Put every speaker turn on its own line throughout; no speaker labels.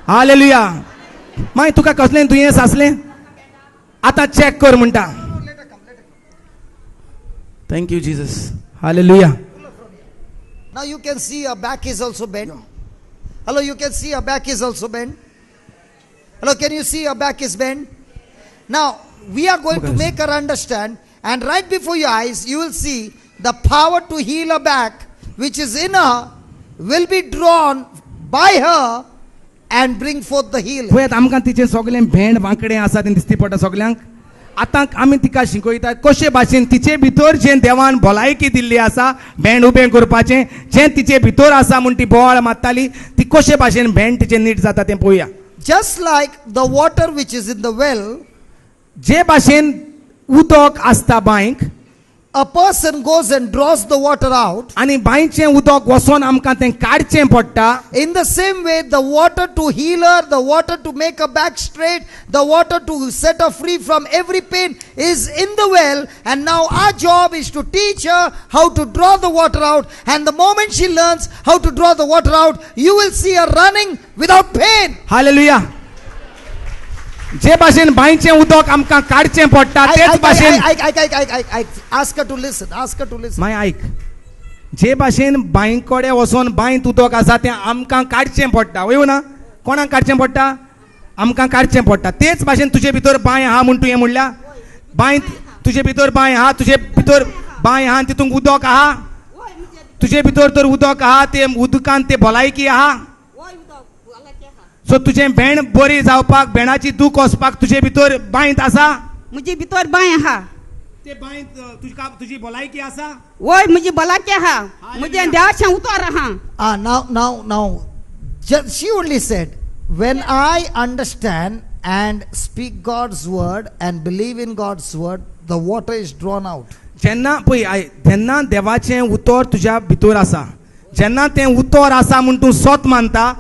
Hallelujah. मागीर तुका कसलें दुयेंस आसलें आतां चॅक कर म्हणटा. Thank you Jesus. Hallelujah.
Now you can see your back is also bent. Hello, you can see your back is also bent. Hello, can you see your back is bent? Now, we are going to make her understand, and right before your eyes, you will see the power to heal her back, which is in her, will be drawn by her and bring forth the healing.
पळयात आमकां तिचें सगळें भेंड वांकडें आसा तें दिसती पडटा सगल्यांक. आतां आमी तिका शिकयतात कशे भाशेन तिचे भितर जें देवान भलायकी दिल्ली आसा भेंड उबें करपाचें, जें तिचे भितर आसा म्हूण ती बोवाळ मारताली ती कशे भाशेन भेंड तिचें नीट जाता तें पळोवया.
Just like the water which is in the well,
जे भाशेन उदक आसता बांयक
a person goes and draws the water out.
आनी बांयचें उदक वचोन आमकां तें काडचें पडटा.
In the same way, the water to heal her, the water to make her back straight, the water to set her free from every pain is in the well. And now our job is to teach her how to draw the water out. And the moment she learns how to draw the water out, you will see her running without pain.
Hallelujah. जे भाशेन बांयचें उदक आमकां काडचें पडटा तेच भाशेन
I ask her to listen. Ask her to listen.
माय आयक. जे भाशेन बांय कडेन वचोन बांयत उदक आसा तें आमकां काडचें पडटा. वयो ना कोणाक काडचें पडटा? आमकां काडचें पडटा. तेच भाशेन तुजे भितर बांय आहा म्हूण तुवें म्हणल्या. बांय तुजे भितर बांय आहा, तुजे भितर बांय आहा आनी तितूंत उदक आहा. तुजे भितर तर उदक आहा, ते उदकांत ते भलायकी आहा. सो तुजें भेंड बरी जावपाक, भेणाची दूख वचपाक तुजे भितर बांयत आसा.
मुझे भितर बाय आहा.
ते बांयत तुजी भलायकी आसा.
वय मुझे बला क्या हा. मुझे देवाच्या उतार आहा.
Now, she only said, when I understand and speak God's word and believe in God's word, the water is drawn out.
जेन्ना पळय जेन्ना देवाचें उतर तुज्या भितर आसा, जेन्ना तें उतर आसा म्हूण तूं सत मानता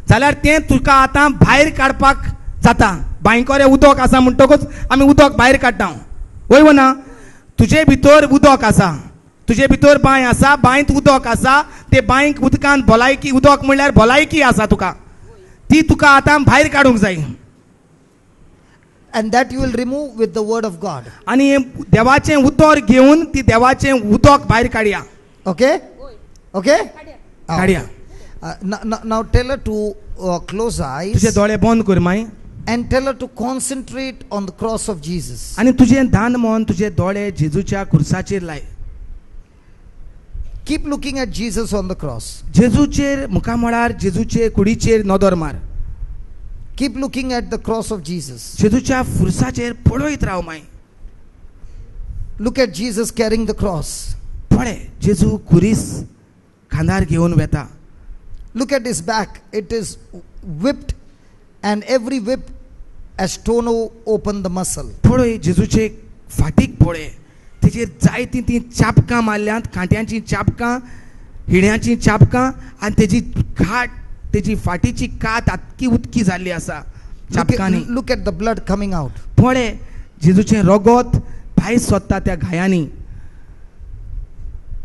जाल्यार तें तुका आतां भायर काडपाक जाता. बांयकोरें उदक आसा म्हणटकूच आमी उदक भायर काडटा. वय ना तुजे भितर उदक आसा, तुजे भितर बांय आसा, बांयत उदक आसा. ते बांयक उदकांत भलायकी, उदक म्हणल्यार भलायकी आसा तुका, ती तुका आतां भायर काडूंक जाय.
And that you will remove with the word of God.
आनी देवाचें उतर घेवन ती देवाचें उदक भायर काडया.
Okay? Okay?
काडया.
Now tell her to close her
तुजे
eyes
दोळे बंद कर माय
and tell her to concentrate on the cross of Jesus.
आनी तुजें धान मन तुजे दोळे जेजूच्या खुर्साचेर लाय.
Keep looking at Jesus on the cross.
जेजूचेर मुखामळार जेजूचे कुडीचेर नदर मार.
Keep looking at the cross of Jesus.
जेजूच्या खुर्साचेर पळयत राव माय.
Look at Jesus carrying the cross.
पळय जेजू खुरीस खांदार घेवन वेता.
Look at his back. It is whipped, and every whip has torn open the muscle.
पळय जेजूचे फाटीक पळय, तेजेर जायतीं ती चापकां मारल्यांत, कांट्यांची चापकां, हिण्याची चापकां, आनी तेजी घाट, तेजी फाटीची कात आतकी उतकी जाल्ली आसा चापकांनी.
Look at the blood coming out.
पळय जेजूचें रगत भायर सोदता त्या घायांनी.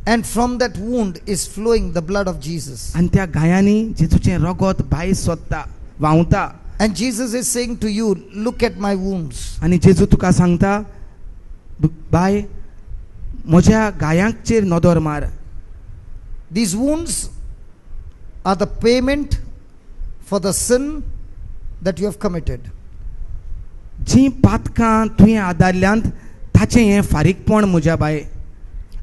And from that wound is flowing the blood of Jesus.
आनी त्या घायांनी जेजूचें रगत भायर सोदता, व्हांवता.
And Jesus is saying to you, look at my wounds.
आनी जेजू तुका सांगता, बाय म्हज्या गायांचेर नदर मार.
These wounds are the payment for the sin that you have committed.
जी पातकां तुवें आदारल्यांत ताचें हें फारीकपण म्हज्या bye.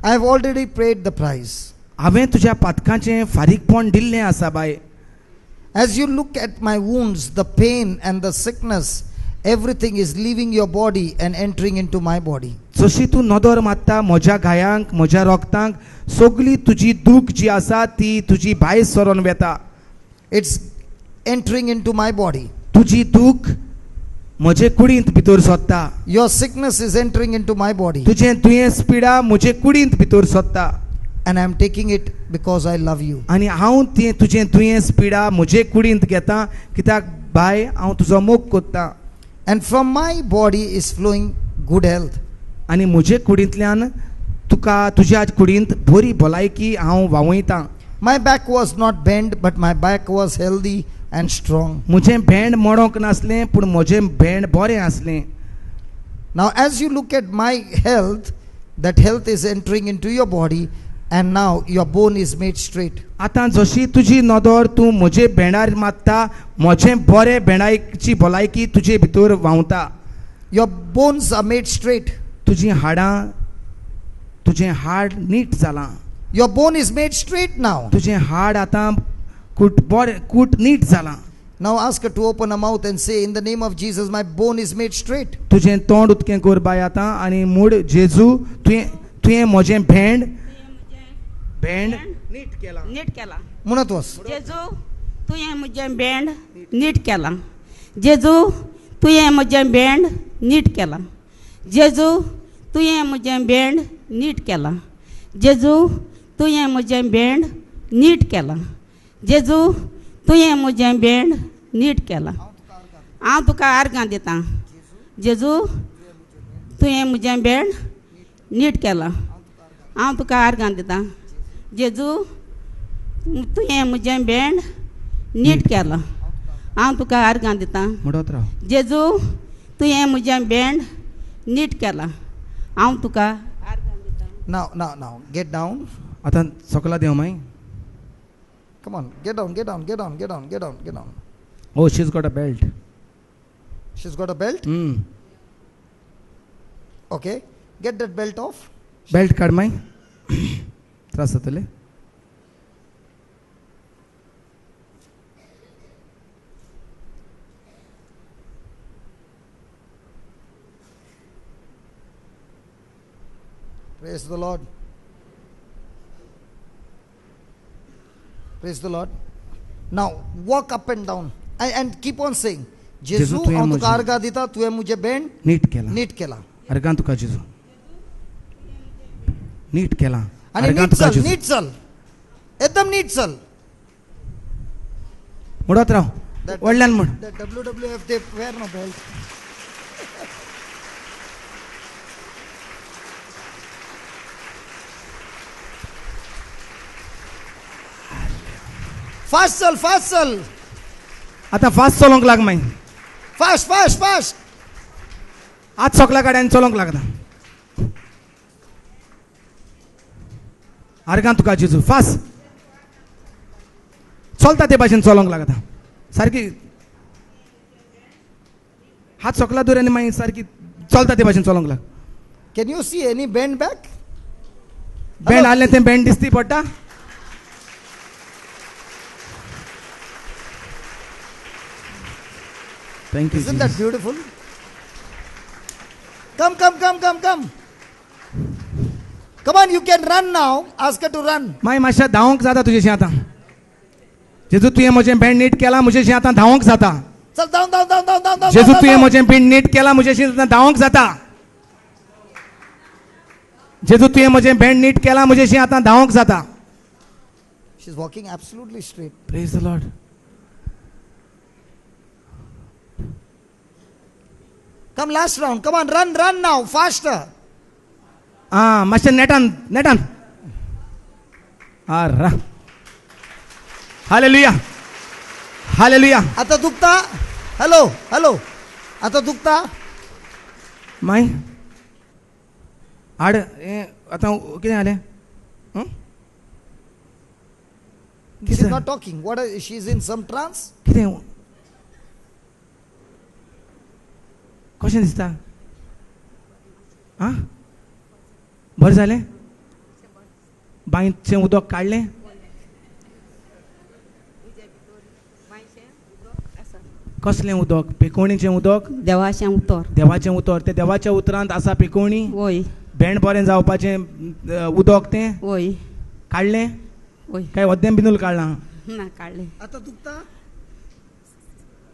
I have already paid the price.
हांवें तुज्या पातकांचें फारीकपण दिल्लें आसा bye.
As you look at my wounds, the pain and the sickness, everything is leaving your body and entering into my body.
जशी तूं नदर मारता म्हज्या गायांक, म्हज्या रोगतांक, सगळी तुजी दूख जी आसा ती तुजी भायर सरोन वेता.
It's entering into my body.
तुजी दूख म्हजे कुडींत भितर सोदता.
Your sickness is entering into my body.
तुजें दुयेंस पिडा म्हजे कुडींत भितर सोदता.
And I am taking it because I love you.
आनी हांव तें तुजें दुयेंस पिडा म्हजे कुडींत घेता कित्याक बाय हांव तुजो मोग कोत्ता.
And from my body is flowing good health.
आनी म्हजे कुडींतल्यान तुका तुज्या कुडींत बरी भलायकी हांव व्हांवयतां.
My back was not bent, but my back was healthy and strong.
म्हजें भेंड मोडोंक नासलें पूण म्हजें भेंड बरें आसलें.
Now, as you look at my health, that health is entering into your body, and now your bone is made straight.
आतां जशी तुजी नदर तूं म्हजे भेंडार मारता, म्हजें बरें भेंडायची भलायकी तुजे भितर व्हांवता.
Your bones are made straight.
तुजीं हाडां, तुजें हाड नीट जालां.
Your bone is made straight now.
तुजें हाड आतां कूट नीट जालां.
Now ask her to open her mouth and say, in the name of Jesus, my bone is made straight.
तुजें तोंड उदकें कर बाय आतां आनी मूड जेजू तुवें म्हजें भेंड नीट केलां.
नीट केला.
म्हणत वस.
जेजू तुवें म्हजें भेंड नीट केलां. जेजू तुवें म्हजें भेंड नीट केलां. जेजू तुवें म्हजें भेंड नीट केलां. जेजू तुवें म्हजें भेंड नीट केलां. जेजू तुवें म्हजें भेंड नीट केलां. हांव तुका आर्गां दितां. जेजू तुवें म्हजें भेंड नीट केलां. हांव तुका आर्गां दितां. जेजू तुवें म्हजें भेंड नीट केलां. हांव तुका आर्गां दितां.
म्हणत राव.
जेजू तुवें म्हजें भेंड नीट केलां. हांव तुका आर्गां दितां.
Now, get down.
आतां सकला देंव माय.
Come on, get down.
Oh, she's got a belt.
She's got a belt. Okay, get that belt off.
Belt काड माय. त्रास जातले.
Praise the Lord. Praise the Lord. Now walk up and down and keep on saying, जेजू हांव तुका आर्गां दिता, तुवें म्हजें भेंड
नीट केलां.
नीट केलां.
आर्गां तुका जेजू नीट केलां.
आनी
आर्गां
नीट
तुका
चल,
जेजू.
नीट चल, एकदम नीट चल.
म्हणत राव. व्हडल्यान म्हण.
That WWF they wear no belt. Fast चल.
आतां फास्ट चलोंक लाग माय.
Fast.
आज सकला गाड्यान चलोंक लागता. आर्गां तुका जेजू. फास्ट चलता ते भाशेन चलोंक लागता. सारकी हात सकला दवर आनी मागीर सारकी चलता ते भाशेन चलोंक लाग.
Can you see any bend back?
भेंड आहलें तें भेंड दिसती पडटा. Thank you.
Isn't that beautiful? Come. Come on, you can run now. Ask her to run.
माय मातशें धांवंक जाता तुजेशी आतां. जेजू तुवें म्हजें भेंड नीट केलां, म्हजेशी आतां धांवंक जाता.
चल down.
जेजू तुवें म्हजें भेंड नीट केलां, म्हजेशी आतां धांवंक जाता. जेजू तुवें म्हजें भेंड नीट केलां, म्हजेशी आतां धांवंक जाता.
She's walking absolutely straight.
Praise the Lord.
Come last round. Come on, run now, faster.
मातशें नेटान. रा. हालेलुया.
आता दुखता? हॅलो. आता दुखता?
माय हाड आतां कितें जालें?
She's not talking. She's in some trance?
कितें कशें दिसता? आं बरें जालें? बांयचें उदक काडलें? कसलें उदक? पिकोणीचें उदक?
देवाचें उतर.
देवाचें उतर. तें देवाच्या उतरांत आसा पिकोणी?
वय.
भेंड बरें जावपाचें उदक तें
वय.
काडलें?
वय.
काय वद्दें बिनूल काडलां?
ना काडलें.
आता दुखता?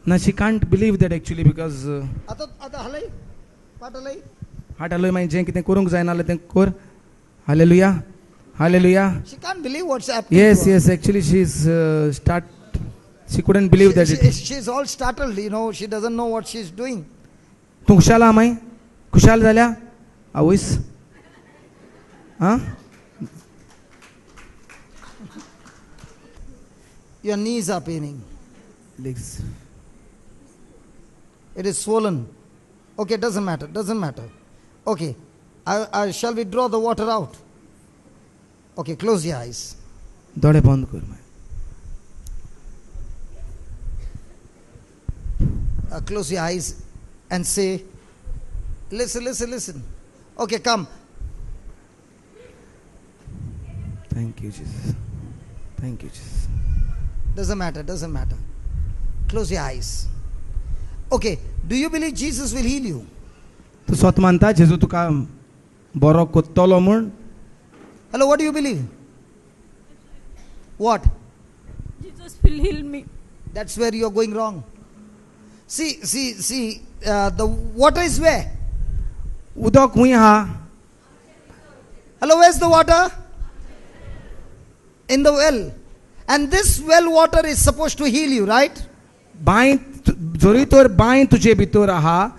ना she can't believe that actually because
आता हलय? पाट हलय?
हाट हालोय मागीर जें कितें करूंक जायना जाल्यार तें कर. Hallelujah.
She can't believe what's happening.
Yes. Actually, she couldn't believe that.
She's all startled, she doesn't know what she's doing.
तूं खुशाल आहा माई? खुशाल जाल्या? आवयस? आं?
Your knees are paining.
legs.
It is swollen. Okay, doesn't matter. Okay, shall we draw the water out? Okay, close your eyes.
दोळे बंद कर माय.
Close your eyes and say, listen. Okay, come.
Thank you, Jesus. Thank you, Jesus.
Doesn't matter. Close your eyes. Okay, do you believe Jesus will heal you?
तू स्वत मानता जेजू तुका बरो कोत्तलो म्हूण?
Hello, what do you believe? What?
Jesus will heal me.
That's where you are going wrong. See, the water is where?
उदक खूंय आहा?
Hello, where's the water? In the well. And this well water is supposed to heal you, right?
बांयत जोरी तर बांय तुजे भितर आहा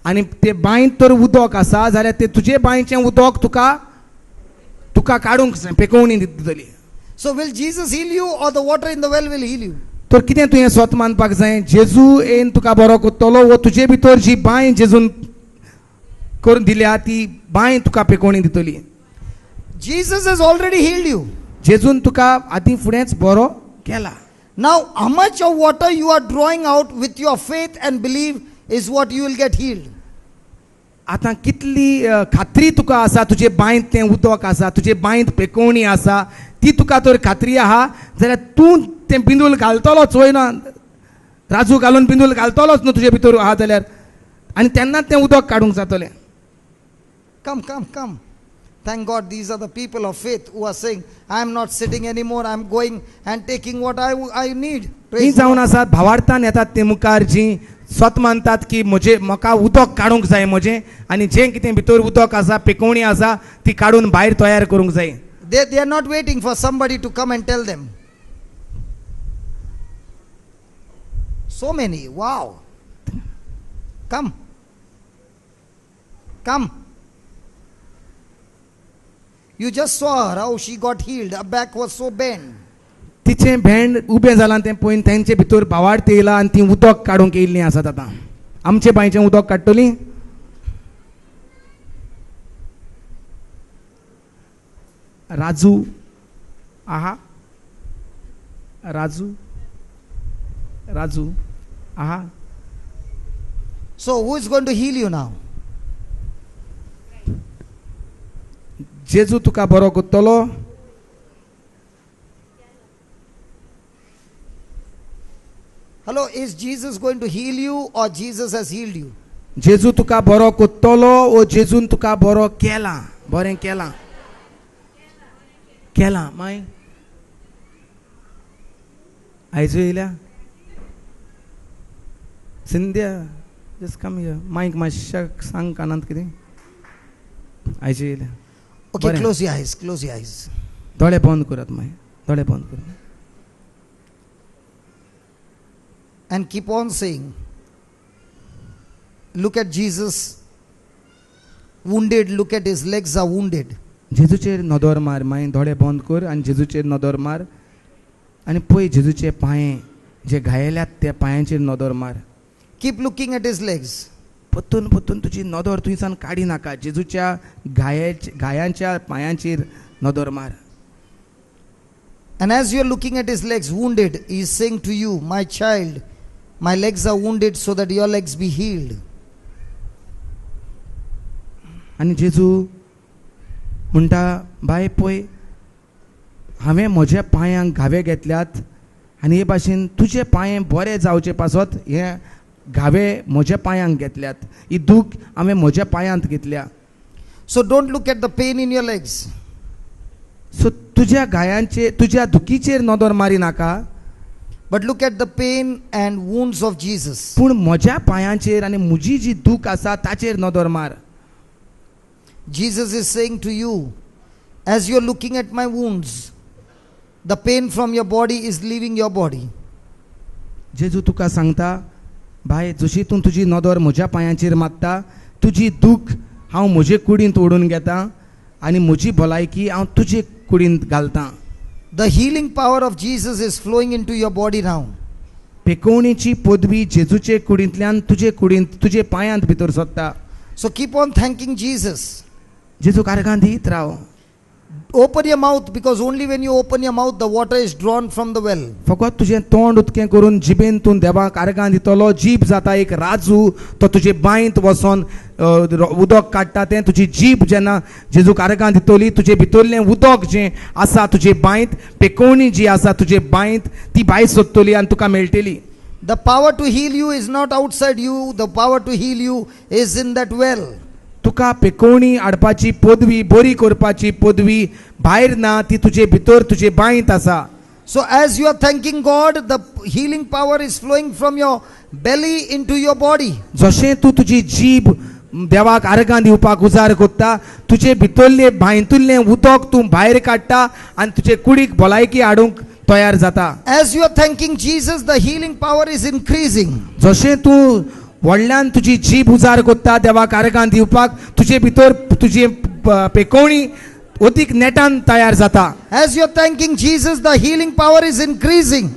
आनी ते बांयत तर उदक आसा जाल्यार ते तुजे बांयचें उदक तुका काडूंक जाय, पेकोवणी दितली.
So will Jesus heal you or the water in the well will heal you?
तर कितें तुवें स्वत मानपाक जाय? जेजू येवन तुका बरो कोत्तलो वो तुजे भितर जी बांय जेजून करून दिल्या ती बांय तुका पेकोवणी दितली.
Jesus has already healed you.
जेजून तुका आदीं फुडेंच बरो केला.
Now, how much of water you are drawing out with your faith and belief is what you will get healed.
आतां कितली खात्री तुका आसा तुजे बांयत तें उदक आसा, तुजे बांयत पेकोवणी आसा, ती तुका तर खात्री आहा जाल्यार तूं तें बिंदूल घालतलोच वय ना, राजू घालून बिंदूल घालतलोच न्हू तुजे भितर आहा जाल्यार, आनी तेन्नाच तें उदक काडूंक जातलें.
Come. Thank God these are the people of faith who are saying, I am not sitting anymore, I am going and taking what I need.
He
Praise
जावन
God.
आसात भावार्थान येतात ते मुखार जी स्वत मानतात की म्हाका उदक काडूंक जाय म्हजें, आनी जें कितें भितर उदक आसा पेकोवणी आसा ती काडून भायर तयार करूंक जाय.
They are not waiting for somebody to come and tell them. So many, wow. Come. You just saw her, how she got healed. Her back was so bent.
तिचें भेंड उबें जालां तें पळोवन तेंचे भितर भावार्थ येयला आनी ती उदक काडूंक येयल्लीं आसात. आतां आमचे बांयचें उदक काडटलीं. राजू आहा? राजू आहा?
So who is going to heal you now?
जेजू तुका बरो कोत्तलो.
Hello, is Jesus going to heal you or Jesus has healed you?
जेजू तुका बरो कोत्तलो ओ जेजून तुका बरो केला? बरें केला माय आयजो येयल्या सिंध्या जस्ट कम हियर मायक मातशें सांग कानांत कितें आयजो येयल्या.
Okay,
Bore.
close your eyes.
दोळे बंद करात माय, दोळे बंद कर.
And keep on saying, look at Jesus wounded, look at his legs are wounded.
जेजूचेर नदर मार माय, दोळे बंद कर आनी जेजूचेर नदर मार आनी पळय जेजूचे पांये जे घायल्यात त्या पांयांचेर नदर मार.
Keep looking at his legs.
पत्तून तुजी नदर थंयसान काडी नाका, जेजूच्या गायांच्या पांयांचेर नदर मार.
And as you are looking at his legs wounded, he is saying to you, my child, my legs are wounded so that your legs be healed.
आनी जेजू म्हणटा bye पळय हांवें म्हज्या पांयांक घावे घेतल्यात आनी हे भाशेन तुजे पांये बरे जावचे पासत हे घावे म्हज्या पांयांक घेतल्यात, ही दूख हांवें म्हज्या पांयांत घेतल्या.
So don't look at the pain in your legs.
So तुज्या तुज्या दुखीचेर नदर मारी नाका,
But look at the pain and wounds of Jesus.
पूण म्हज्या पांयांचेर आनी म्हजी जी दूख आसा ताचेर नदर मार.
Jesus is saying to you, as you are looking at my wounds, the pain from your body is leaving your body.
जेजू तुका सांगता बाय जशी तूं तुजी नदर म्हज्या पांयांचेर मारता, तुजी दूख हांव म्हजे कुडींत ओडून घेता आनी म्हजी भलायकी हांव तुजे कुडींत घालतां.
The healing power of Jesus is flowing into your body now.
पेकोवणीची पदवी जेजूचे कुडींतल्यान तुजे कुडींत तुजे पांयांत भितर सोदता.
So keep on thanking Jesus.
जेजूक आर्गां दीत राव.
Open your mouth, because only when you open your mouth the water is drawn from the well.
फकत तुजें तोंड उदकें करून जिबेन तूं देवाक आर्गां दितलो. जीब जाता एक राजू, तो तुजे बांयंत वचोन उदक काडटा तें तुजी जीब जेन्ना जेजूक आर्गां दितली, तुजे भितरलें उदक जें आसा तुजे बांयंत, पेकोवणी जी आसा तुजे बांयंत, ती भायर सोदतली आनी तुका मेळटली.
The power to heal you is not outside you, the power to heal you is in that well.
तुका पेकोवणी हाडपाची पदवी, बरी करपाची पदवी भायर ना, ती तुजे भितर तुजे बांयंत आसा.
So as you are thanking God, the healing power is flowing from your belly into your body.
जशें तूं तुजी जीब देवाक आर्गां दिवपाक उजार करता, तुजे भितरले बांयतुल्लें उदक तूं भायर काडटा आनी तुजे कुडीक भलायकी हाडूंक तयार जाता.
As you are thanking Jesus, the healing power is increasing.
जशें तूं व्हडल्यान तुजी जीब उजार करता देवाक आर्गां दिवपाक, तुजे भितर तुजी पेकोवणी अदीक नेटान तयार जाता.
As you are thanking Jesus, the healing power is increasing.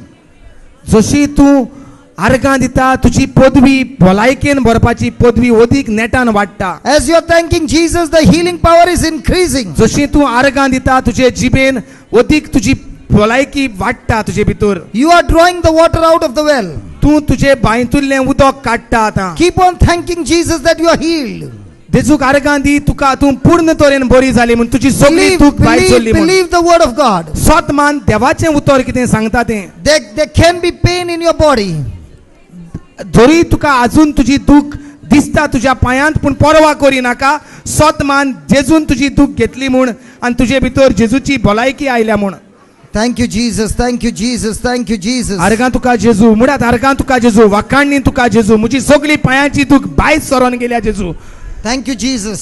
जशी तूं आर्गां दिता तुजी पदवी भलायकेन भरपाची पदवी अदीक नेटान वाडटा.
As you are thanking Jesus, the healing power is increasing.
जशी तूं आर्गां दिता तुजे जिबेन अदीक तुजी भलायकी वाडटा तुजे भितर.
You are drawing the water out of the well.
तूं तुजे बांयतुल्लें उदक काडटा आतां.
Keep on thanking Jesus that you are healed.
जेजूक आर्गां दी, तुका तूं पूर्ण तरेन बरी जाली म्हूण, तुजी सगळी
Believe,
दूख भायर सरली म्हूण.
believe the word of God.
स्वत मान देवाचें उतर कितें सांगता तें.
There can be pain in your body.
जरी तुका आजून तुजी दूख दिसता तुज्या पांयांत, पूण परवा करिनाका. स्वत मान जेजून तुजी दूख घेतली म्हूण आनी तुजे भितर जेजूची भलायकी आयल्या म्हूण.
Thank you, Jesus. Thank you, Jesus. Thank you, Jesus.
आर्गां तुका जेजू, मुळात आर्गां तुका जेजू, वाखाणणी तुका जेजू, म्हजी सगळी पांयांची दूख भायर सरोन गेल्या जेजू.
Thank you, Jesus.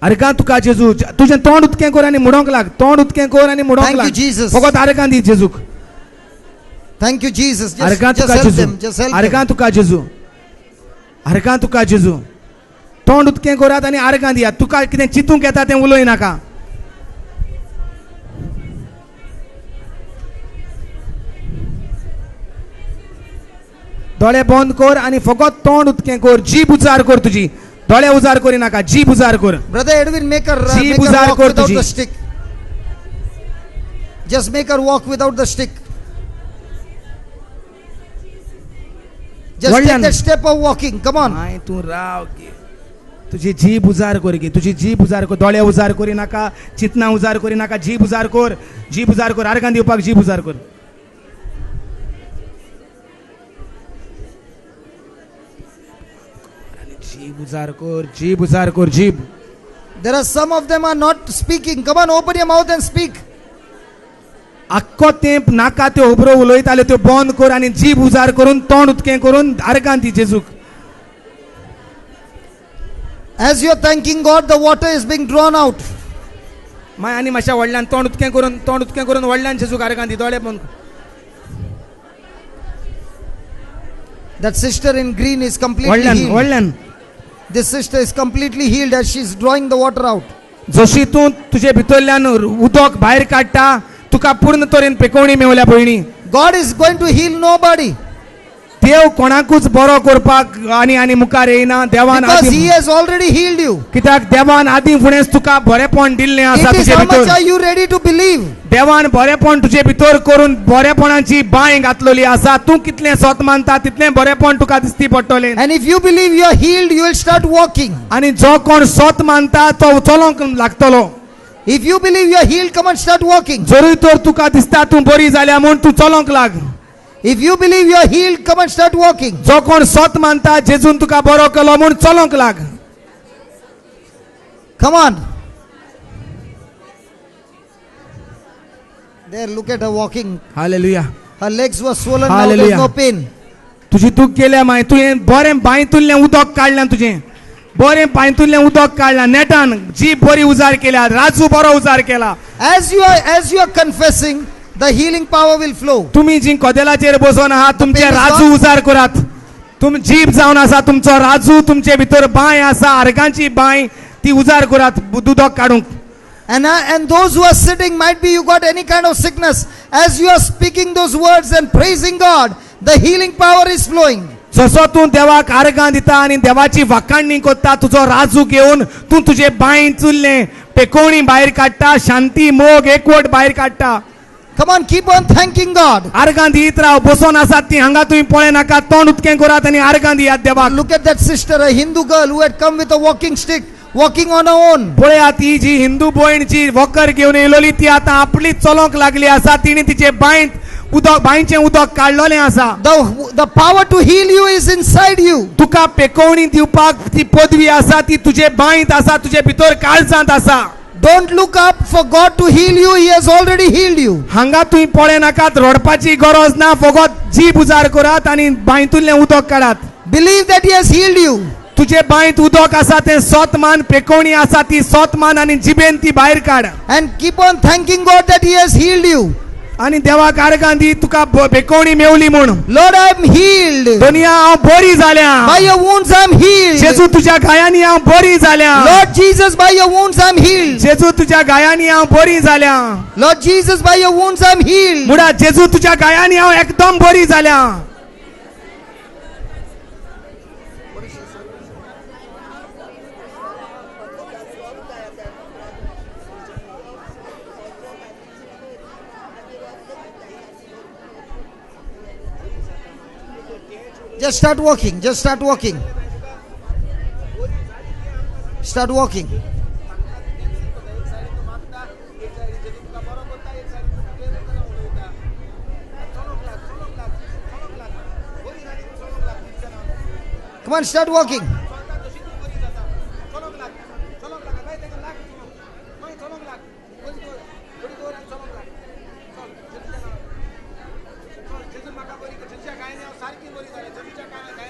आर्गां तुका जेजू. तुजें तोंड उदकें कर आनी म्हणोंक लाग. तोंड उदकें कर आनी म्हणोंक
Thank you,
लाग.
Jesus.
फकत आर्गां दी जेजूक.
Thank you, Jesus. Just,
आर्गां
just
तुका
help
जेजू.
them. Just help
आर्गां
them.
तुका जेजू. आर्गां तुका जेजू. तोंड उदकें करात आनी आर्गां दियात. तुका कितें चिंतूंक येता तें उलय नाका. दोळे बंद कर आनी फकत तोंड उदकें कर. जीब उजार कर तुजी. दोळे उजार करी नाका, जीब उजार कर.
Brother Edwin, make her
Jeep uzar
walk
kor
without
tuji.
the stick. Just make her walk without the stick. Just take
Wallan.
that step of walking. Come on.
माय तूं राव गे. तुजी जीब उजार कर गे. तुजी जीब उजार कर. दोळे उजार करी नाका, चिंतना उजार करी नाका. जीब उजार कर. जीब उजार कर. आर्गां दिवपाक जीब उजार कर. जीब उजार कर. जीब उजार कर. जीब.
There are some of them are not speaking. Come on, open your mouth and speak.
आख्खो तेंप नाका त्यो उबरो उलयताले त्यो बंद कर आनी जीब उजार करून तोंड उदकें करून आर्गां दी जेजूक.
As you are thanking God, the water is being drawn out.
माय आनी मातशा व्हडल्यान तोंड उदकें करून व्हडल्यान जेजूक आर्गां दी. दोळे बंद कर.
That sister in green is completely
व्हडल्यान
healed.
व्हडल्यान.
This sister is completely healed as she is drawing the water out.
जशी तूं तुजे भितरल्यान उदक भायर काडटा, तुका पूर्ण तरेन पेकोवणी मेवल्या भयणी.
God is going to heal nobody
देव कोणाकूच बरो करपाक आनी आनी मुखार येयना. देवान
because
आदी,
He has already healed you.
कित्याक देवान आदी फुडेंच तुका बरेपण दिल्लें आसा
It is
तुजे
how much
भितर.
are you ready to believe?
देवान बरेपण तुजे भितर करून बरेपणाची बांय घातलेली आसा. तूं कितलें स्वत मानता तितलें बरेपण तुका दिसती पडटलें.
And if you believe you are healed, you will start walking.
आनी जो कोण स्वत मानता तो चलोंक लागतलो.
If you believe you are healed, come and start walking.
जरी तर तुका दिसता तूं बरी जाल्या म्हूण तूं चलोंक लाग.
If you believe you are healed, come and start walking.
जो कोण स्वत मानता जेजून तुका बरो केलो म्हूण चलोंक लाग.
Come on. There, look at her walking.
Hallelujah.
Her legs were swollen, now there is
Hallelujah.
no pain.
तुजी दूख गेल्या माय. तुवें बरें बांयतुल्लें उदक काडलें तुजें. बरें बांयतुल्लें उदक काडलां नेटान. जीब बरी उजार केल्या. राजू बरो उजार केला.
As you are confessing, the healing power will flow.
तुमी जी कदेलाचेर बसून आहात तुमचे
पेन
राजू
आसा?
उजार करात. तुम जीब जावन आसा तुमचो राजू. तुमचे भितर बांय आसा, आर्गांची बांय, ती उजार करात उदक काडूंक.
And those who are sitting, might be you got any kind of sickness. As you are speaking those words and praising God, The healing power is flowing.
जसो तूं देवाक आर्गां दिता आनी देवाची वाखाणणी कोत्ता तुजो राजू घेवन तूं तुजे बांय चुल्लें पेकोवणी भायर काडटा शांती मोग एकवट भायर काडटा
Come on, keep on thanking God.
आर्गां दित राव बसोन आसात ती हांगा तुमी पळय नाका तोंड उदकें करात आनी आर्गां दियात देवाक
Look at that sister, a Hindu girl who had come with a walking stick, walking on her own.
पळयात ही जी हिंदू भयण जी वॉकर घेवन येयलोली ती आतां आपलीच चलोंक लागली आसा तिणे तिचे बांयचें उदक काडलोलें आसा
The power to heal you is inside you.
तुका पेकोवणी दिवपाक ती पदवी आसा ती तुजे बांयत आसा तुजे भितर काळजांत आसा
Don't look up for God to heal you. He has already healed you.
हांगा तुमी पळय नाकात रडपाची गरज ना फकत जीब उजार करात आनी बांयतुल्लें उदक काडात
Believe that He has healed you.
तुजे बांयत उदक आसा तें सोतमान पेकोवणी आसा ती सोतमान आनी जिबेन ती भायर काड
And keep on thanking God that He has healed you.
आनी देवाक आर्गां दी तुका पेकोवणी मेवली म्हूण
Lord, I am healed.
दुनिया हांव बरी जाल्या
By your wounds I am healed.
जेजू तुज्या गायांनी हांव बरी जाल्या
Lord Jesus, by your wounds I am healed.
जेजू तुज्या गायांनी हांव बरी जाल्या
Lord Jesus, by your wounds I am healed.
मुडा जेजू तुज्या गायांनी हांव एकदम बरी जाल्या
Just start walking. Just start walking. Start walking. Come on, start walking.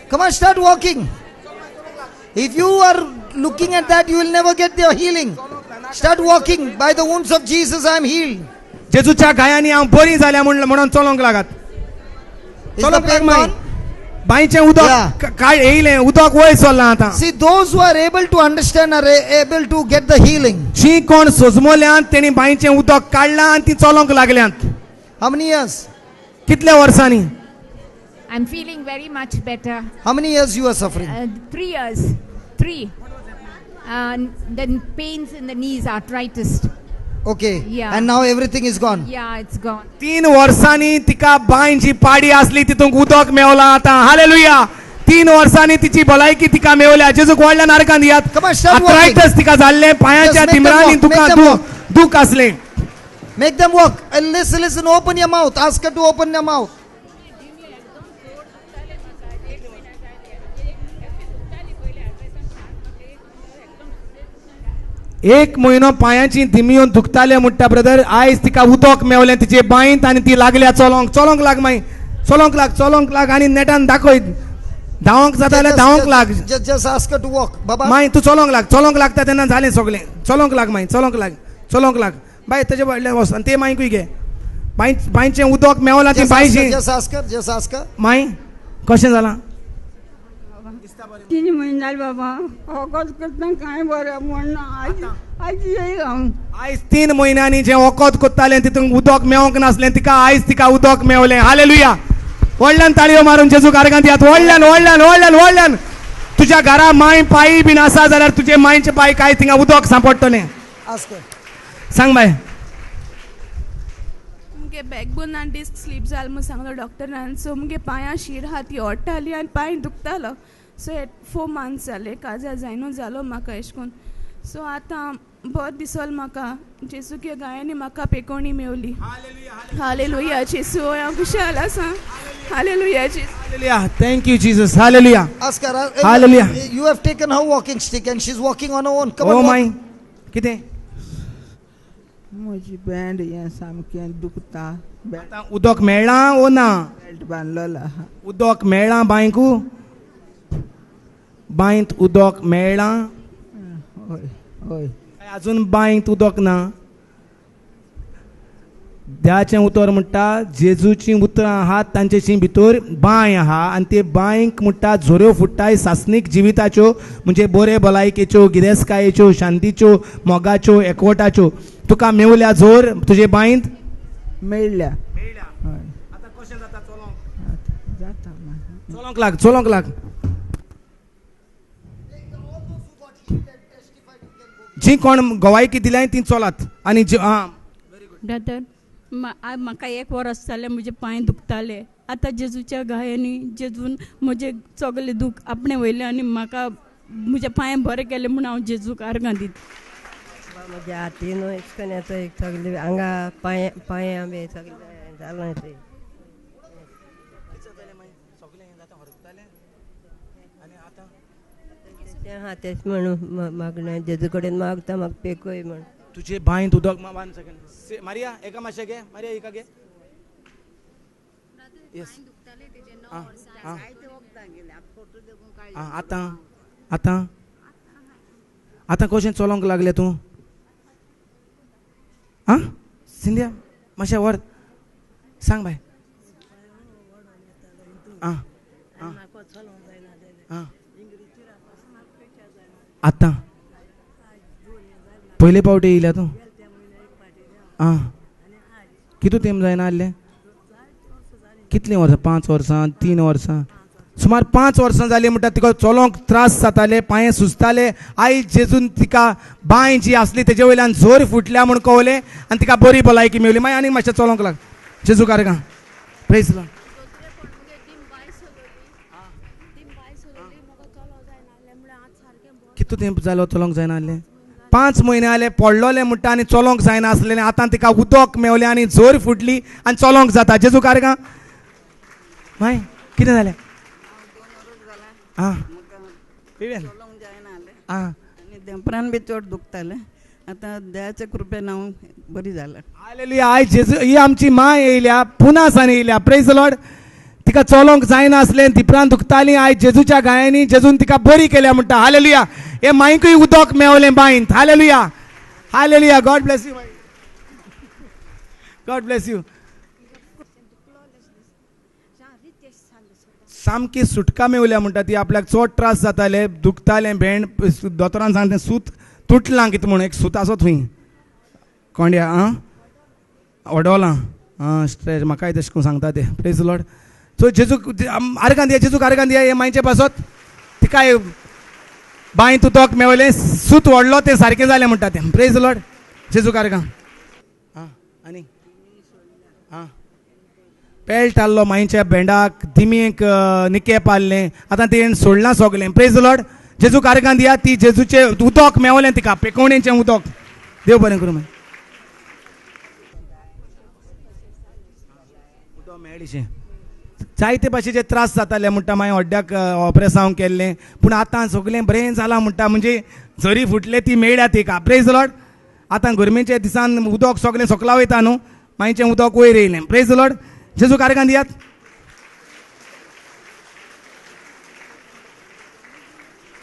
Come on, start walking. If you are looking at that, you will never get the healing. Start walking. By the wounds of Jesus, I am healed.
जेजूच्या गायांनी हांव बरी जाल्या म्हणून चलोंक लागत
Is the
चलोंक लाग
pain
मागीर
gone?
बांयचें उदक
Yeah.
काय येयलें उदक वयर सरलां आतां
See, those who are able to understand are able to get the healing.
जी कोण सोजमोल्यांत तेणी बांयचें उदक काडलां आनी ती चलोंक लागल्यांत
How many years?
कितल्या वर्सांनी
I'm feeling very much better.
How many years you are suffering?
3 years. 3. The pains in the knees, arthritis.
Okay.
Yeah.
And now everything is gone.
Yeah, it's gone.
3 वर्सांनी तिका बांयची पाडी आसली तितूंक उदक मेवलां आतां hallelujah 3 वर्सांनी तिची भलायकी तिका मेवल्या जेजूक व्हडल्यान आर्गां दियात
Come on, start walking.
Arthritis तिका जाल्लें पांयाच्या
Just make them
तिमरांनी
walk,
तुका
make them walk.
दूख आसलें
Make them walk. And listen, open your mouth. Ask her to open your mouth.
एक म्हयनो पांयाची धिमी येवन दुखताले म्हणटा ब्रदर आयज तिका उदक मेवलें तिचे बांयत आनी ती लागल्या चलोंक लाग मागीर चलोंक लाग आनी नेटान दाखय धांवंक जाता जाल्यार धांवंक लाग
Just ask her to walk. Baba.
मागीर तूं चलोंक लागता तेन्ना जालें सगळें चलोंक लाग मागीर चलोंक लाग बाय तेजे व्हडलें वस्त आनी ते मागीर घे बांयचें उदक मेवलां ती बांयची
Just ask her.
मागीर कशें जालां
3 महिने झाले बाबा वखद करता काय बरं म्हणून आजी येईल हांव
आयज 3 म्हयन्यांनी जें वखद कोत्तालें तितून उदक मेवंक नासलें आयज तिका उदक मेवलें हालेलुया व्हडल्यान ताळयो मारून जेजूक आर्गां दियात व्हडल्यान तुज्या घरा मांय पायी बीन आसा जाल्यार तुजे मांयचे पांय काय थिंगा उदक सांपडटलें
Ask her.
सांग बाय
मुगे बॅकबोन आनी डिस्क स्लीप जाल म्हूण सांगलो डॉक्टरान सो मुगे पांयां शीर आहा ती ओडटाली आनी पांय दुखतालो सो 4 मंथ्स जाले काजार जायनू जालो म्हाका एश कोन सो आतां बोर दिसोल म्हाका जेजूके गायांनी म्हाका पेकोवणी मेवली हालेलुया जेजू हांव खुशाल आसा हालेलुया जेजू
hallelujah thank you Jesus hallelujah
Ask her.
Hallelujah.
You have taken her walking stick and she's walking on her own. Come
oh
on.
My
walk.
कितें
म्हजी बँड हें सामकें दुखता
आतां उदक मेळ्ळां ओ ना
बेल्ट बांदलेलो आहा
उदक मेळ्ळां बांयकू बांयत उदक मेळ्ळां
हय हय
अजून बांयत उदक ना देवाचें उतर म्हणटा जेजूची उतरां आहात तांचेची भितर बांय आहा आनी ते बांयक म्हणटा झोऱ्यो फुट्टाय सासनीक जिविताच्यो म्हणजे बरे भलायकेच्यो गिरेस्कायेच्यो शांतीच्यो मोगाच्यो एकवटाच्यो तुका मेवल्या जोर तुजे बांयत
मेळ्ळ्या
मेळ्ळ्या
हय
आतां कशें जाता चलोंक
आतां
चलोंक लाग जी कोण गवायकी दिल्या ती चलात आनी
ब्रदर म्हाका 1 वर्स जालें म्हजे पांय दुखताले. आतां जेजूच्या गायांनी जेजून म्हजे सगळे दूख आपणे वयले आनी म्हाका म्हजे पांय बरे केले म्हूण हांव जेजूक आर्गां दिता.
म्हज्या हातीन इसकण्याचो एक सगळे आंगा पांयां बी सगळे जालें तें हा तेच म्हणून मागणें जेजू कडेन मागता म्हाका पेकोय म्हण.
तुजे बांयत उदक बांद सेकंड मारिया एका मातशें घे मारिया एका घे येस आतां आतां आतां कशें चलोंक लागलें तूं आं सिंधिया मातशें व्हर सांग बाय आं आं आं आतां पयले पावटी येयल्या तूं आं कितू तेंप जायना आहलें कितलीं वर्सां 5 वर्सां 3 वर्सां सुमार 5 वर्सां जालीं म्हणटा तिका चलोंक त्रास जाताले पांय सुजताले. आयज जेजून तिका बांय जी आसली तेजे वयल्यान जोर फुटल्या म्हूण कळलें आनी तिका बरी भलायकी मेवली. मागीर आनीक मातशें चलोंक लाग जेजू कारगां प्रेज लॉर्ड. कितू तेंप जालो चलोंक जायना आहलें 5 म्हयने जाले पडलोलें म्हणटा आनी चलोंक जायना आसलेलें. आतां तिका उदक मेवलें आनी जोर फुटली आनी चलोंक जाता जेजू कारगां. माय कितें जालें आं आं
देंपरान बी चड दुखतालें. आतां देवाच्या कृपेन हांव बरी जालें.
हालेलुया. आयज जेजू ही आमची माय येयल्या पुना सावन येयल्या प्रेज लॉर्ड. तिका चलोंक जायना आसलें दिपरान दुखतालीं आयज जेजूच्या गायांनी जेजून तिका बरी केल्या म्हणटा हालेलुया. हे मांयकूय उदक मेवलें बांयंत hallelujah hallelujah. God bless you God bless you. सामकी सुटका मेवल्या म्हणटा ती. आपल्याक चड त्रास जाताले दुखतालें भेंड दोतोरान सांगलें सूत तुटलां कितें म्हणून एक सूत आसो थंय कोंड्या आं ओडोलां आं स्ट्रेच म्हाकाय तशें करून सांगता ते प्रेज लॉर्ड. सो जेजूक आर्गां दिया जेजूक आर्गां दिया. हे मांयचे पासत तिकाय बांयत उदक मेवलें सूत व्हडलो तें सारकें जालें म्हणटा तें प्रेज लॉर्ड जेजूक आर्गां. आं आनी आं पेल्ट आहलो मांयच्या भेंडाक दिमीक निके पाल्लें आतां तेणें सोडलां सगलें प्रेज लॉर्ड जेजूक आर्गां दिया. ती जेजूचें उदक मेवलें तिका पेकोवणेचें उदक. देव बरें करूं. उदक मेळ्ळेशें जायते भाशेचे त्रास जाताले म्हणटा मागीर हड्ड्याक ऑपरेशन केल्लें पूण आतां सगलें बरें जालां म्हणटा. म्हणजे झरी फुटले ती मेळ्ळ्या तिका प्रेज लॉर्ड. आतां गरमेच्या दिसान उदक सगलें सकला वयता न्हू मागीरचें उदक वयर येयलें प्रेज लॉर्ड जेजूक आर्गां दियात.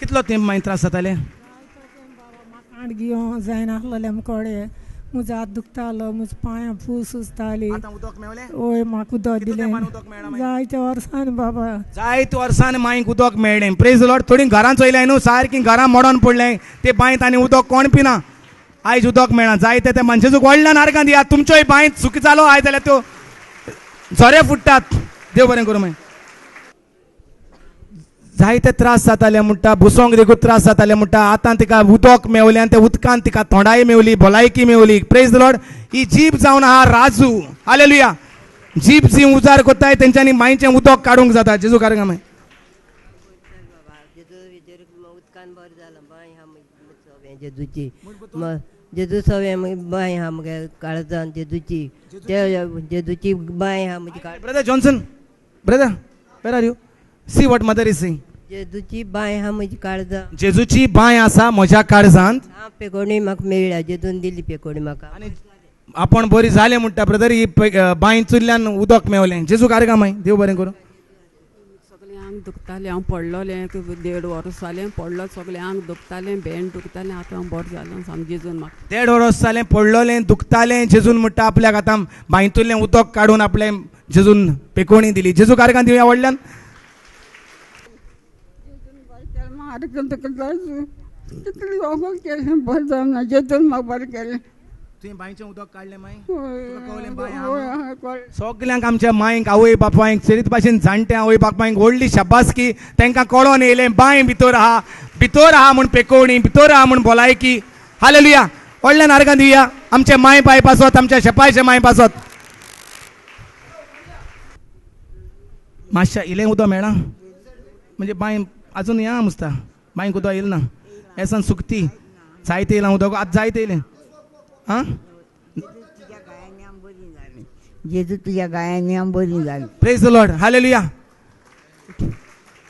कितलो तेंप मागीर त्रास जाताले
कांड घेवं जायना आसलेलें आमकोडे. म्हजो हात दुखतालो म्हज्या पांयां फूल सुजताली.
उदक मेवलें
ओय म्हाका उदक दिलें जायते वर्सांनी बाबा
जायते वर्सान मांयक उदक मेळ्ळें प्रेज लॉर्ड. थोडीं घरां चोयल्याय न्हू सारकीं घरां मोडोन पडलें ते बांयत आनी उदक कोण पिना. आयज उदक मेळना जायते ते मनशाचो व्हडल्यान आर्गां दियात. तुमच्योय बांयत सुकी जालो आयज जाल्यार त्यो झरे फुट्टात. देव बरें करूं. मागीर जायते त्रास जाताले म्हणटा बुसोंक देखून त्रास जाताले म्हणटा. आतां तिका उदक मेवलें आनी त्या उदकान तिका थोंडाय मेवली भलायकी मेवली प्रेज लॉर्ड. ही जीब जावन आहा राजू हालेलुया. जीब जी उजार कोत्ताय तेंच्यांनी मांयचें उदक काडूंक जाता जेजू कारगां. मागीर
उदकान बरें जालां बांय हा जेजूची जेजू सवें बांय हा म्हगे काळजान जेजूची जेजूची बांय हा म्हजी
brother Johnson brother where are you see what mother is saying.
जेजूची बांय हा म्हजी काळजान
जेजूची बांय आसा म्हज्या काळजांत.
हा पेकोवणी म्हाका मेळ्ळ्या जेजून दिली पेकोवणी म्हाका.
आनी आपण बरी जालें म्हणटा ब्रदर. ही बांय चुल्ल्यान उदक मेवलें जेजू कारगां. मागीर देव बरें करूं.
सगळें आंग दुखतालें हांव पडलोलें 1.5 वर्स जालें पडलो सगळें आंग दुखतालें भेंड दुखतालें. आतां हांव बरें जालें सामकें जेजून म्हाका
1.5 वर्स जालें पडलोलें दुखतालें जेजून म्हणटा आपल्याक आतां बांयतुल्लें उदक काडून आपलें जेजून पेकोवणी दिली जेजू कारगां दिवया व्हडल्यान.
कितली वगोल केलें बरें जावना जेजून म्हाका बरें केलें.
तुवें बांयचें उदक काडलें माय तुका कळलें बांय आहा म्हणून? सगल्यांक आमच्या मांयक आवय बापायक सरीत भाशेन जाणट्या आवय बापायक व्हडली शाबासकी तांकां कळोन येयलें बांय भितर आहा म्हूण पेकोवणी भितर आहा म्हूण भलायकी. हालेलुया. व्हडल्या नारगां दिवया आमचे माय बाय पासत आमच्या शेपायचे माय पासत. मातशें इलें उदक मेळना म्हणजे बांय आजून या मुस्ता बांयक उदक येयलें ना एसान सुकती जायते येयलां उदक आतां जायते येयलें आं
जेजू तुझ्या गायांनी आम बरी जाली.
Praise the Lord. हालेलुया.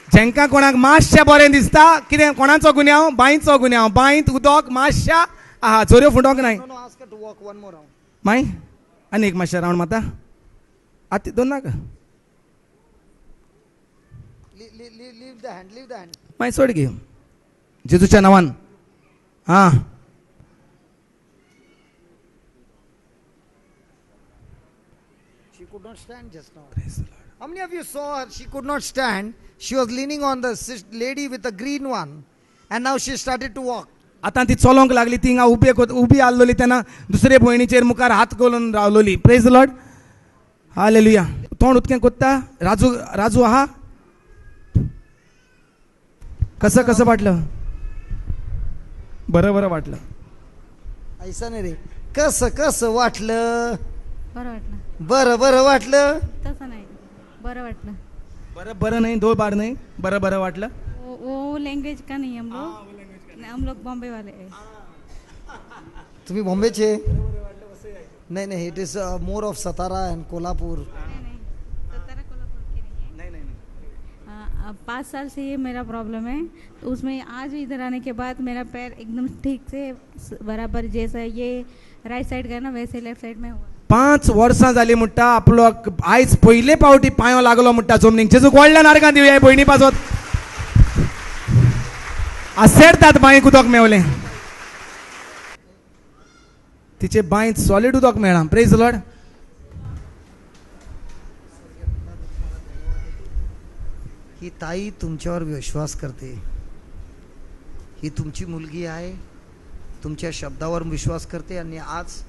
जेंकां कोणाक मातशें बरें दिसता कितें कोणाचो गुन्यांव बांयचो गुन्यांव बांयत उदक मातशा आहा चोऱ्यो फुटोंक नाय
No, ask her to walk one more round.
माय आनी एक मातशें रावंड माता आतां दोन नाका
Leave the hand, leave the hand.
माय सोड घे जेजूच्या नांवान. हां
She could not stand just now. How many of you saw her? She could not stand. She was leaning on the lady with the green one. And now she started to walk.
आतां ती चलोंक लागली ती हिंगा उबी आसलोली तेन्ना दुसरे भयणीचेर मुखार हात घालून रावलोली. Praise the Lord. हालेलुया. तोंड उदकें कोत्ता राजू आहा कसं वाटलं बरं वाटलं
ऐसा नाही रे कसं वाटलं
बरं वाटलं.
बरं वाटलं
तसं नाही बरं वाटलं.
बरं नाही 2 बार नाही बरं वाटलं.
वो लैंग्वेज का नहीं हम लोग बॉम्बे वाले हैं.
तुम्ही बॉम्बेचे नाही it is more of Satara and Kolhapur.
नहीं सतारा कोल्हापुर के नहीं है. 5 साल से ये मेरा प्रॉब्लम है तो उसमें आज इधर आने के बाद मेरा पैर एकदम ठीक से बराबर जैसा ये राइट साइड का ना वैसे लेफ्ट साइड में हुआ.
5 वर्सां जाली म्हणटा आपलो आयज पयले पावटी पांयो लागलो म्हणटा जमनीक. जेजूक व्हडल्या नारगां दिवया भयणी पासत आसेडतात बांयक उदक मेवलें तिचे बांयत सॉलिड उदक मेळ्ळा. Praise the Lord.
ही ताई तुमच्यावर विश्वास करते. ही तुमची मुलगी आहे तुमच्या शब्दावर विश्वास करते आणि आज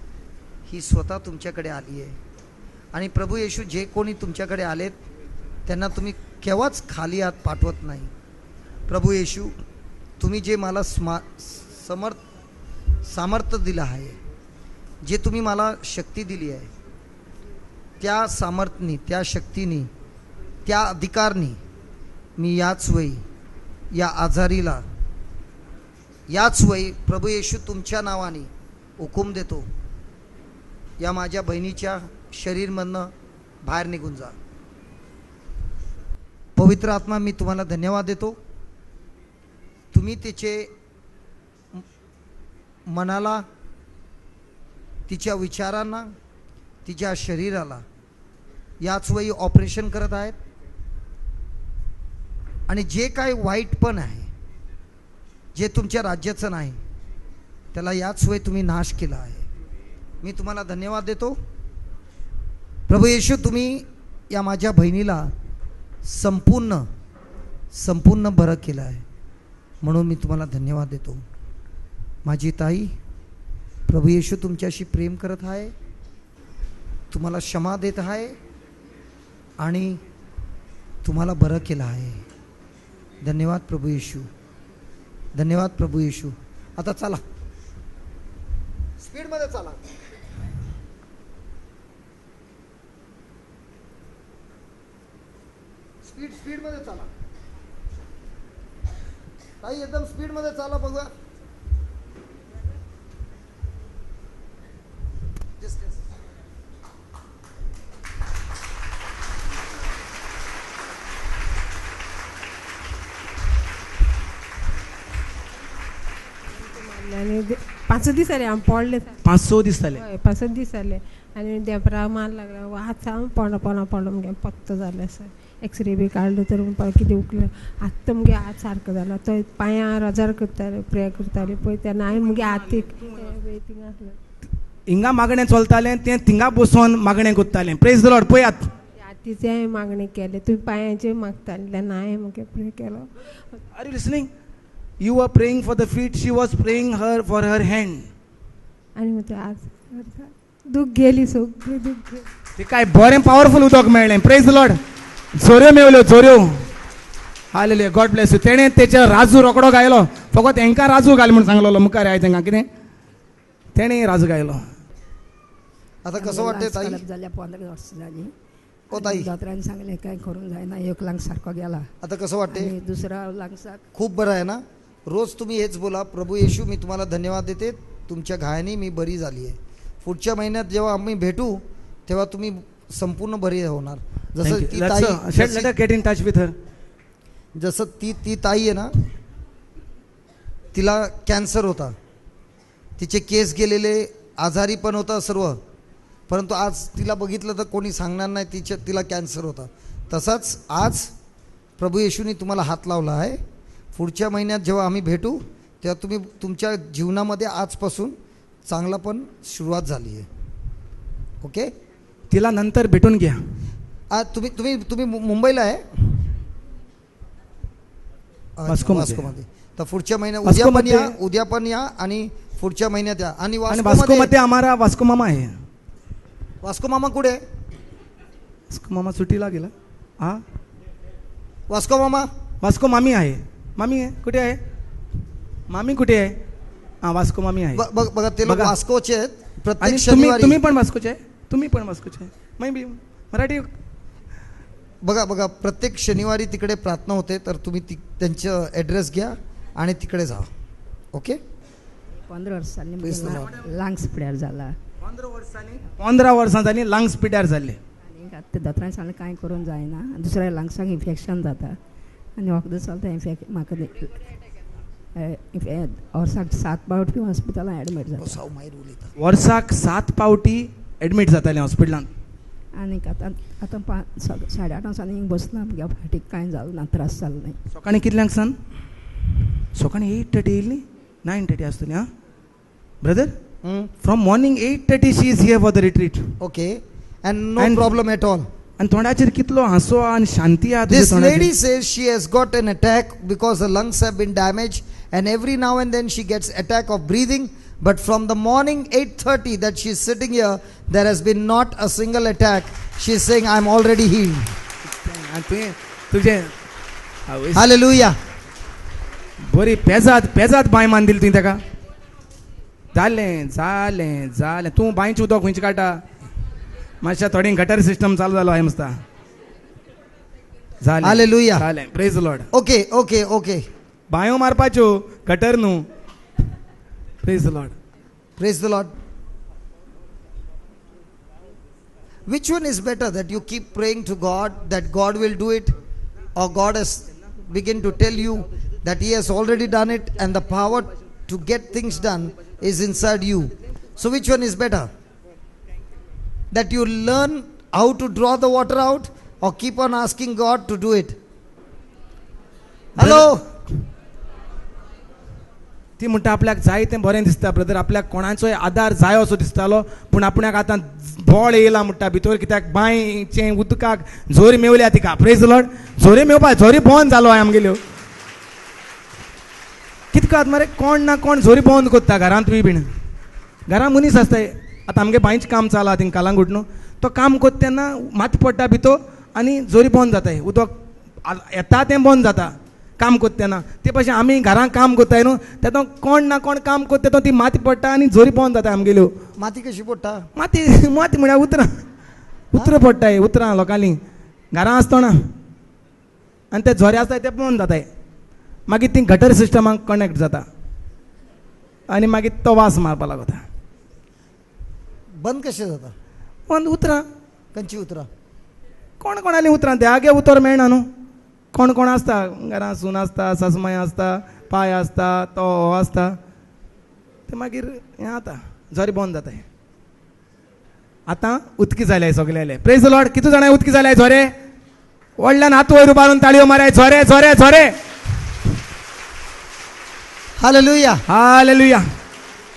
ही स्वतः तुमच्याकडे आली आहे. आणि प्रभू येशू जे कोणी तुमच्याकडे आलेत त्यांना तुम्ही केव्हाच खाली हात पाठवत नाही. प्रभू येशू तुम्ही जे मला सामर्थ्य दिलं आहे जे तुम्ही मला शक्ती दिली आहे त्या सामर्थ्यानी त्या शक्तीनी त्या अधिकारनी मी याच वेळी या आजारीला याच वेळी प्रभू येशू तुमच्या नावाने हुकूम देतो या माझ्या बहिणीच्या शरीरमधनं बाहेर निघून जा. पवित्र आत्मा मी तुम्हाला धन्यवाद देतो. तुम्ही तिचे मनाला तिच्या विचारांना तिच्या शरीराला याच वेळी ऑपरेशन करत आहेत आणि जे काही वाईट पण आहे जे तुमच्या राज्याचं नाही त्याला याच वेळी तुम्ही नाश केला आहे. मी तुम्हाला धन्यवाद देतो. प्रभू येशू तुम्ही या माझ्या बहिणीला संपूर्ण बरं केलं आहे म्हणून मी तुम्हाला धन्यवाद देतो. माझी ताई प्रभू येशू तुमच्याशी प्रेम करत आहे तुम्हाला क्षमा देत आहे आणि तुम्हाला बरं केलं आहे. धन्यवाद प्रभू येशू. धन्यवाद प्रभू येशू. आता चला स्पीडमध्ये चला. स्पीडमध्ये चला ताई एकदम स्पीडमध्ये चला बघूया.
आणि 5 दीस जाले हांव पडले
5-6 दीस जाले.
5 दीस जाले आनी देपरा मार लागला हात सावन पडलो मुगे फक्त जालें सर. एक्सरे बी काडलो तर कितें उकलें आतां मुगे हात सारको जाला. तो पांयां रजार करताले प्रे करताले पळय तेन्ना हांवें मुगे हात थिंगा
हिंगा मागणें चलतालें तें थिंगा बसून मागणें कोत्तालें. Praise the Lord. पळयात
हातीचें हांवें मागणें केलें तुवें पांयाचें मागतालें तेन्ना हांवें मुगे प्रे केलो.
Are you listening? You were praying for the feet, she was praying her for her hand.
आनी म्हणटा आज दूख गेली सगळी दूख गेली.
ते काय बरें पावरफुल उदक मेळ्ळें. Praise the Lord. झोऱ्यो मेवल्यो झोऱ्यो. हालेलुया. God bless you. तेणें तेचे राजू रोकडो गायलो. फकत हेंकां राजू घाल म्हणून सांगलो मुखार आयज तांकां कितें तेणें राजू गायलो.
आता कसं वाटतंय ताई?
जाल्या 15 वर्ष झाली.
ओ ताई,
दोतोरांनी सांगले काय करून जायना, एक लांग सारको गेला
आता कसं वाटतंय?
आणि दुसरा लांगसाक
खूप बरं आहे ना. रोज तुम्ही हेच बोला, प्रभू येशू मी तुम्हाला धन्यवाद देते, तुमच्या घायानी मी बरी झाली आहे. पुढच्या महिन्यात जेव्हा आम्ही भेटू तेव्हा तुम्ही संपूर्ण बरी होणार. जसं ती ताई
get in touch with her.
जसं ती ताई आहे ना, तिला कॅन्सर होता, तिचे केस गेलेले, आजारी पण होता सर्व, परंतु आज तिला बघितलं तर कोणी सांगणार नाही तिला कॅन्सर होता. तसाच आज प्रभू येशूने तुम्हाला हात लावला आहे. पुढच्या महिन्यात जेव्हा आम्ही भेटू तेव्हा तुम्ही तुमच्या जीवनामध्ये आजपासून चांगला पण सुरुवात झाली आहे. ओके.
तिला नंतर भेटून घ्या.
आज तुम्ही मुंबईला आहे? वास्कोमध्ये. तर पुढच्या महिन्यात उद्या पण या आणि पुढच्या महिन्यात या. आणि
वास्कोमध्ये आम्हाला वास्को मामा आहे.
वास्को मामा कुठे?
वास्को मामा सुट्टीला गेला. हा,
वास्को मामा.
वास्को मामी आहे. मामी आहे कुठे आहे? मामी कुठे आहे? हा, वास्को मामी आहे.
बघा ते लोक वास्कोचे आहेत. प्रत्येक
आणि
शनिवारी
तुम्ही पण वास्कोचे आहे. तुम्ही पण वास्कोचे आहे. मराठी.
बघा प्रत्येक शनिवारी तिकडे प्रार्थना होते, तर तुम्ही त्यांचं ॲड्रेस घ्या आणि तिकडे जा. ओके.
15 वर्सांनी लांग्स पिड्यार झाला.
15 वर्सांनी लांग्स पिड्यार जाल्ले.
आनी आतां दोतोरांनी सांगलें कांय करून जायना, दुसऱ्या लांग्साक इन्फेक्शन जाता आनी वखदां चलता. म्हाका वर्साक 7 फावटी हॉस्पिटलांत एडमीट जाता.
वर्साक
7 फावटी एडमीट जातालें हॉस्पिटलांत.
आनीक आतां 8:30 वर्सांनी बसला आमगे फाटीक कांय जालें ना, त्रास जालो नाही.
सकाळीं कितल्यांक सान? सकाळीं 8:30 येयली. 9:30 आसतली. हां brother. From morning 8:30 she is here for the retreat.
Okay. And no problem at all.
आणि तोंडाचेर कितलो हांसो आणि शांती आहा.
This lady says she has got an attack because her lungs have been damaged and every now and then she gets attack of breathing, but from the morning 8:30 that she is sitting here there has been not a single attack. She is saying I am already healed.
तुझे
Hallelujah.
बरी पेजात bye मान दिली तुवें ताका. जालें. तूं बांयचें उदक खंयचें काडटा? मातशें थोडी गटर सिस्टम चालू जालो हांवें मस्ता.
Hallelujah.
जालें. Praise the Lord.
Okay.
बांयो मारपाच्यो गटर न्हू. Praise the Lord.
Praise the Lord. Which one is better, that you keep praying to God that God will do it, or God has begin to tell you that He has already done it and the power to get things done is inside you? So which one is better? That you learn how to draw the water out, or keep on asking God to do it? Hello.
ती म्हणटा आपल्याक जाय तें बरें दिसता brother, आपल्याक कोणाचोय आदार जाय असो दिसतालो, पूण आपणाक आतां बोळ येयला म्हणटा भितर, कित्याक बांयचे उदकाक झोरी मेवल्या तिका. Praise the Lord. झोरी मेवपा झोरी बंद जालो आमगेल्यो. कितकात मरे कोण ना कोण झोरी बंद करता घरांत बीन. घरां मनीस आसताय. आतां आमगे बांयचें काम चाला थिंग कालांगूट न्हू. तो काम करता तेन्ना माती पडटा भितर आनी झोरी बंद जाताय. उदक येता तें बंद जाता काम करता तेन्ना. ते भशेन आमी घरां काम करताय न्हू, तेतून कोण ना कोण काम करता तेतून ती माती पडटा आनी झोरी बंद जाता आमगेल्यो.
माती कशी पडटा?
माती म्हळ्यार उतरां पडटाय. उतरां लोकांनी घरां आसतना आनी ते झोरे आसताय ते बंद जाताय. मागीर ती गटर सिस्टमाक कनेक्ट जाता आनी मागीर तो वास मारपा लागता.
बंद कशें जाता?
बंद उतरां.
खंयची उतरां?
कोणाली उतरां ते आगे उतर मेळना न्हू. कोण आसता घरां, सून आसता, सासूमाय आसता, पाय आसता, तो आसता, ते मागीर हें जाता, झोरी बंद जाताय. आतां उदकी जाल्याय सगळे. Praise the Lord. कितू जाणां उदकी जाल्याय झोरे? व्हडल्यान हात वयर उबारून ताळयो माराय. झोरे.
Hallelujah.
Hallelujah.